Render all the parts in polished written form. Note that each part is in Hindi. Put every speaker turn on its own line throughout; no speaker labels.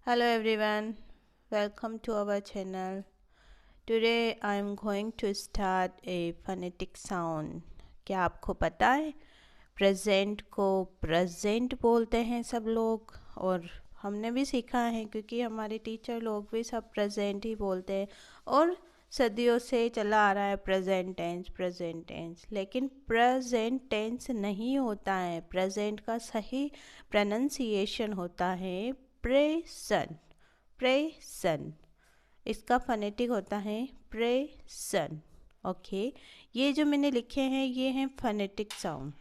Hello everyone, welcome to our channel. Today I am going to start a phonetic sound. क्या आपको पता है प्रेजेंट को प्रेजेंट बोलते हैं सब लोग, और हमने भी सीखा है क्योंकि हमारे टीचर लोग भी सब प्रेजेंट ही बोलते हैं। और सदियों से चला आ रहा है प्रेजेंट टेंस, लेकिन प्रेजेंट टेंस नहीं होता है। प्रेजेंट का सही प्रोनाउंसिएशन होता है प्रेजेंट। प्रेजेंट इसका फनेटिक होता है प्रेजेंट। ओके, ये जो मैंने लिखे हैं ये हैं फनेटिक साउंड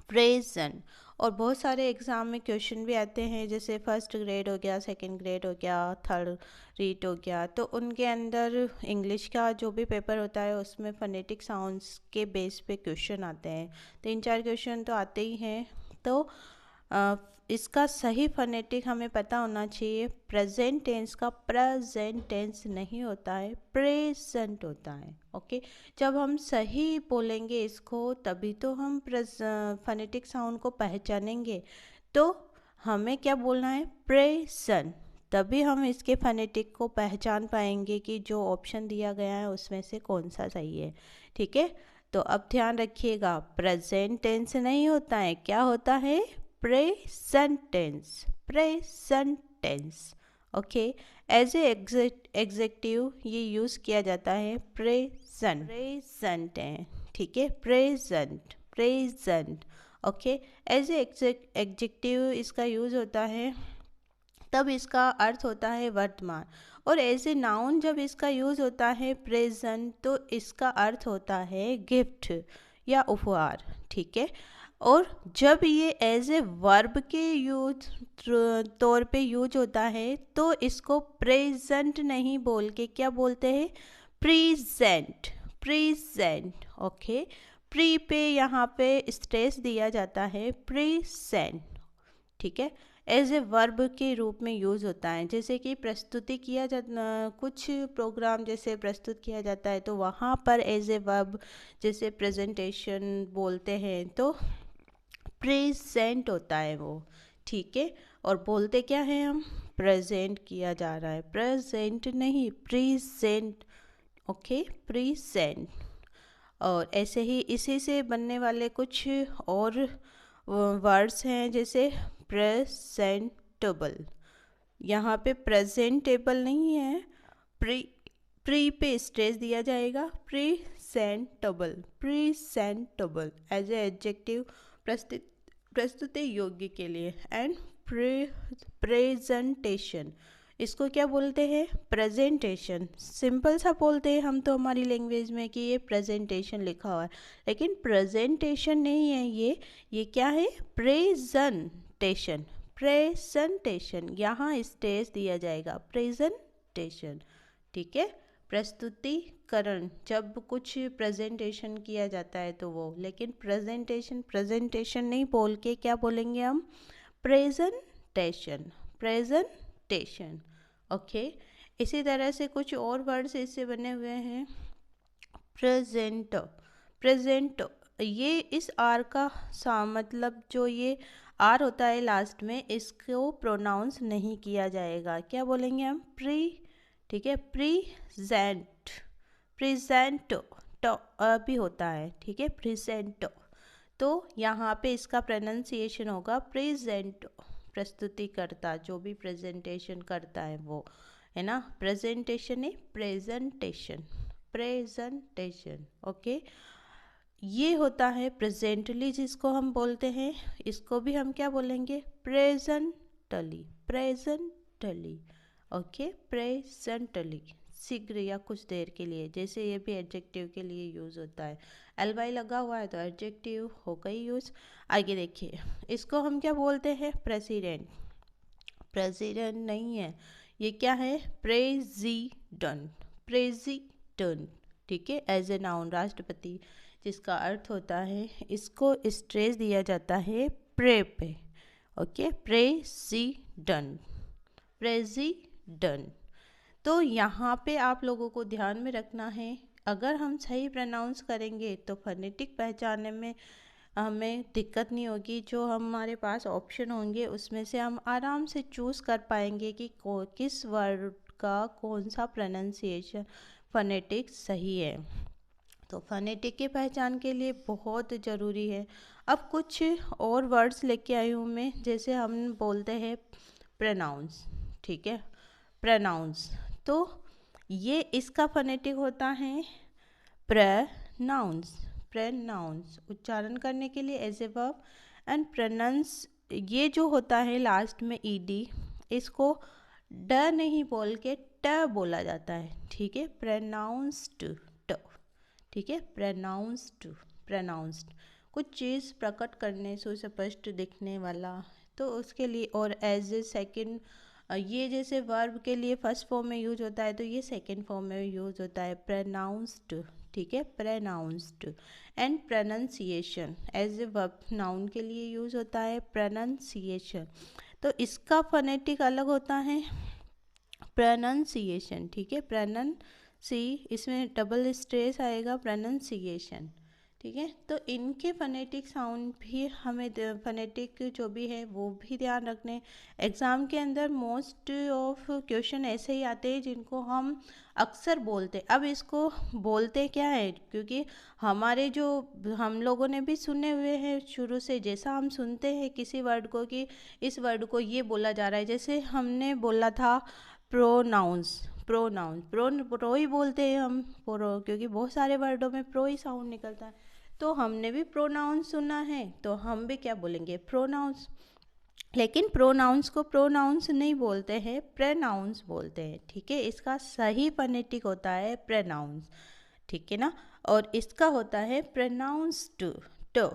प्रेजेंट। और बहुत सारे एग्ज़ाम में क्वेश्चन भी आते हैं, जैसे फर्स्ट ग्रेड हो गया, सेकंड ग्रेड हो गया, थर्ड रीड हो गया, तो उनके अंदर इंग्लिश का जो भी पेपर होता है उसमें फनेटिक साउंड्स के बेस पे क्वेश्चन आते हैं। 3-4 क्वेश्चन तो आते ही हैं। तो इसका सही फनेटिक हमें पता होना चाहिए। प्रेजेंट टेंस का प्रेजेंट टेंस नहीं होता है, प्रेजेंट होता है। ओके, जब हम सही बोलेंगे इसको तभी तो हम फनेटिक साउंड को पहचानेंगे। तो हमें क्या बोलना है, प्रेजेंट, तभी हम इसके फनेटिक को पहचान पाएंगे कि जो ऑप्शन दिया गया है उसमें से कौन सा सही है। ठीक है, तो अब ध्यान रखिएगा, प्रेजेंट टेंस नहीं होता है, क्या होता है, present tense. Present tense. Okay, as a adjective ये यूज़ किया जाता है प्रेजेंट। प्रेजेंट है, ठीक है, present present. Okay, as a adjective इसका यूज़ होता है तब इसका अर्थ होता है वर्तमान। और एज ए नाउन जब इसका यूज़ होता है प्रेजेंट तो इसका अर्थ होता है गिफ्ट या उपहार। ठीक है, और जब ये एज ए वर्ब के यूज तौर पे यूज होता है तो इसको प्रेजेंट नहीं बोल के क्या बोलते हैं, प्रेजेंट। प्रेजेंट। ओके, प्री पे यहाँ पे स्ट्रेस दिया जाता है, प्रेजेंट। ठीक है, एज ए वर्ब के रूप में यूज़ होता है। जैसे कि प्रस्तुति किया जाता, कुछ प्रोग्राम जैसे प्रस्तुत किया जाता है तो वहाँ पर एज ए वर्ब जैसे प्रेजेंटेशन बोलते हैं तो प्रेजेंट होता है वो। ठीक है, और बोलते क्या है हम, प्रेजेंट किया जा रहा है, प्रेजेंट नहीं, प्रेजेंट। Okay, present. और ऐसे ही इसी से बनने वाले कुछ और वर्ड्स हैं, जैसे प्रेजेंटेबल। यहाँ पे प्रेजेंटेबल नहीं है, प्री प्री पे स्ट्रेस दिया जाएगा, presentable. Presentable as a adjective प्रस्तुति योग्य के लिए। एंड प्रेजेंटेशन इसको क्या बोलते हैं, प्रेजेंटेशन। सिंपल सा बोलते हैं हम तो हमारी लैंग्वेज में कि ये प्रेजेंटेशन लिखा हुआ है, लेकिन प्रेजेंटेशन नहीं है ये क्या है, प्रेजेंटेशन। प्रेजेंटेशन यहाँ स्टेज दिया जाएगा, प्रेजेंटेशन। ठीक है, प्रस्तुतिकरण जब कुछ प्रेजेंटेशन किया जाता है तो वो, लेकिन प्रेजेंटेशन नहीं बोल के क्या बोलेंगे हम, प्रेजेंटेशन। प्रेजेंटेशन। ओके, इसी तरह से कुछ और वर्ड्स इससे बने हुए हैं, प्रेजेंट। प्रेजेंट, ये इस आर का मतलब जो ये आर होता है लास्ट में, इसको प्रोनाउंस नहीं किया जाएगा, क्या बोलेंगे हम, प्री। ठीक है, प्रेजेंट। प्रेजेंट तो भी होता है, ठीक है, प्रेजेंट। तो यहाँ पे इसका प्रोनाउंसिएशन होगा प्रेजेंट। प्रस्तुतिकर्ता जो भी प्रेजेंटेशन करता है वो, है ना, प्रेजेंटेशन नहीं, प्रेजेंटेशन। प्रेजेंटेशन। ओके, ये होता है प्रेजेंटली जिसको हम बोलते हैं, इसको भी हम क्या बोलेंगे, प्रेजेंटली। प्रेजेंटली। ओके, प्रेजेंटली, शीघ्र या कुछ देर के लिए, जैसे ये भी एडजेक्टिव के लिए यूज़ होता है। एल वाई लगा हुआ है तो एडजेक्टिव हो गई यूज़। आगे देखिए, इसको हम क्या बोलते हैं, प्रेसिडेंट। प्रेसिडेंट नहीं है, ये क्या है, प्रेसिडेंट। प्रेसिडेंट। ठीक है, एज ए नाउन राष्ट्रपति जिसका अर्थ होता है, इसको स्ट्रेस दिया जाता है प्रे पे। Okay, president. प्रेसिडेंट। तो यहाँ पे आप लोगों को ध्यान में रखना है, अगर हम सही प्रोनाउंस करेंगे तो फोनेटिक पहचानने में हमें दिक्कत नहीं होगी। जो हमारे पास ऑप्शन होंगे उसमें से हम आराम से चूज़ कर पाएंगे कि किस वर्ड का कौन सा प्रोनाउंसिएशन फोनेटिक सही है। तो फोनेटिक की पहचान के लिए बहुत ज़रूरी है। अब कुछ और वर्ड्स लेके आई हूँ मैं, जैसे हम बोलते हैं प्रोनाउंस, ठीक है, प्रोनाउंस। तो ये इसका फोनेटिक होता है प्रोनाउंस, प्रोनाउंस उच्चारण करने के लिए as a verb. And pronounce ये जो होता है लास्ट में ईडी, इसको ड नहीं बोल के ट बोला जाता है, ठीक है, प्रोनाउंस्ड ट, ठीक है, प्रोनाउंस्ड, प्रोनाउंस्ड कुछ चीज़ प्रकट करने से स्पष्ट दिखने वाला, तो उसके लिए। और एज ए सेकेंड, ये जैसे वर्ब के लिए फर्स्ट फॉर्म में यूज होता है, तो ये सेकेंड फॉर्म में यूज होता है प्रोनाउंस्ड, ठीक है, pronounced. And pronunciation as a verb noun के लिए यूज होता है प्रोनाउंसिएशन। तो इसका फोनेटिक अलग होता है प्रोनाउंसिएशन, ठीक है, प्रोनाउंसी, इसमें डबल स्ट्रेस आएगा, प्रोनाउंसिएशन, ठीक है। तो इनके फोनेटिक साउंड भी हमें, फोनेटिक जो भी है वो भी ध्यान रखने। एग्ज़ाम के अंदर मोस्ट ऑफ क्वेश्चन ऐसे ही आते हैं जिनको हम अक्सर बोलते। अब इसको बोलते क्या है, क्योंकि हमारे जो हम लोगों ने भी सुने हुए हैं शुरू से, जैसा हम सुनते हैं किसी वर्ड को कि इस वर्ड को ये बोला जा रहा है, जैसे हमने बोला था प्रोनाउंस, प्रोनाउंस, प्रो ही बोलते हैं हम, प्रो, क्योंकि बहुत सारे वर्डों में प्रो ही साउंड निकलता है। तो हमने भी प्रोनाउंस सुना है, तो हम भी क्या बोलेंगे, प्रोनाउंस। लेकिन प्रोनाउंस को प्रोनाउंस नहीं बोलते हैं, प्रोनाउंस बोलते हैं, ठीक है। इसका सही फोनेटिक होता है प्रोनाउंस, ठीक है ना। और इसका होता है प्रोनाउंस्ड ट,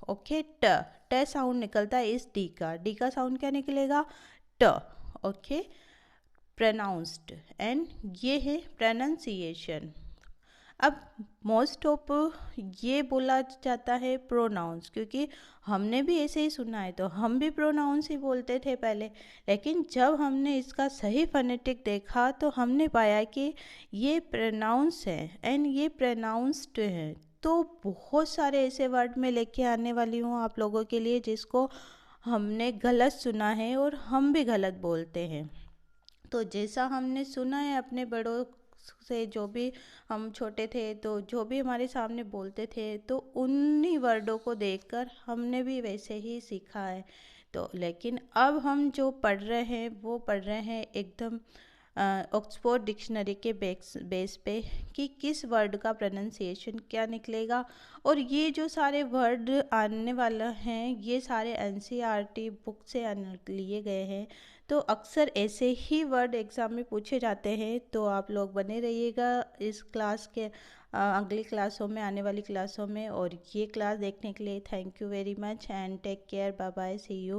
ओके, ट, ट साउंड निकलता है इस डी का, डी का साउंड क्या निकलेगा, ट, ओके, प्रोनाउंस्ड। एंड ये है प्रोनाउंसिएशन। अब मोस्ट ऑफ ये बोला जाता है प्रोनाउंस, क्योंकि हमने भी ऐसे ही सुना है, तो हम भी प्रोनाउंस ही बोलते थे पहले। लेकिन जब हमने इसका सही फोनेटिक देखा तो हमने पाया कि ये प्रोनाउंस है एंड ये प्रोनाउंस्ड है। तो बहुत सारे ऐसे वर्ड में लेके आने वाली हूँ आप लोगों के लिए जिसको हमने गलत सुना है और हम भी गलत बोलते हैं। तो जैसा हमने सुना है अपने बड़ों से, जो भी हम छोटे थे तो जो भी हमारे सामने बोलते थे, तो उन्हीं वर्डों को देखकर हमने भी वैसे ही सीखा है। तो लेकिन अब हम जो पढ़ रहे हैं वो पढ़ रहे हैं एकदम ऑक्सफोर्ड डिक्शनरी के बेस पे कि किस वर्ड का प्रोनाउंसिएशन क्या निकलेगा। और ये जो सारे वर्ड आने वाला हैं ये सारे एनसीईआरटी बुक से लिए गए हैं। तो अक्सर ऐसे ही वर्ड एग्ज़ाम में पूछे जाते हैं। तो आप लोग बने रहिएगा इस क्लास के अगली क्लासों में, आने वाली क्लासों में। और ये क्लास देखने के लिए thank you very much and take care, bye bye, see you.